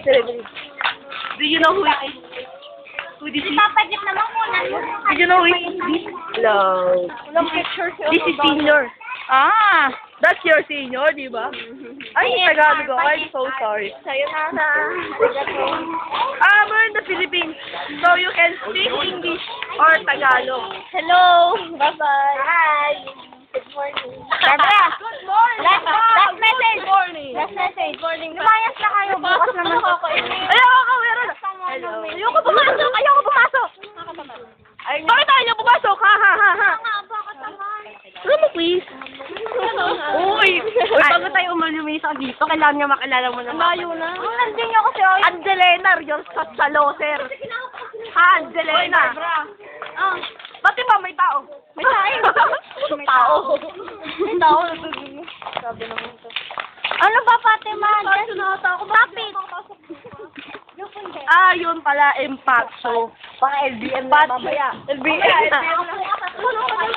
celebrity. Do you know who it is? Who this is? Papa Jeep naman muna. Do you know who it is? Hello. Walang picture siya. This is senior. Ah, that's your senior, di ba? Ay, Tagalog ako. I'm so sorry. Sayonara. We're in the Philippines, so you can speak English or Tagalog. Hello. Bye-bye. Hi. Good morning. Barbara. Good morning. Last message. Good morning. Last message. Lumayas na kayo. Bukas naman ako. Ayoko, meron. Hello. Ayoko pumasok. Ayoko pumasok. Bakit tayo niyo pumasok? Ha, ha, ha, ha. Bakit naman? Ano mo, please? Uy, bago tayo umalumisa dito, kailangan niya makilala mo naman. Layo na. Nandun niyo kasi ako. Angelena, you're such a loser. Ha, Angelena. Ah. Pati ba may tao? May tayo. May tao. May tao. Sabi naman ito. Ano ba, Fatima? Papi. Yun pala, Impacto. Pang LBM na mamaya. LBM.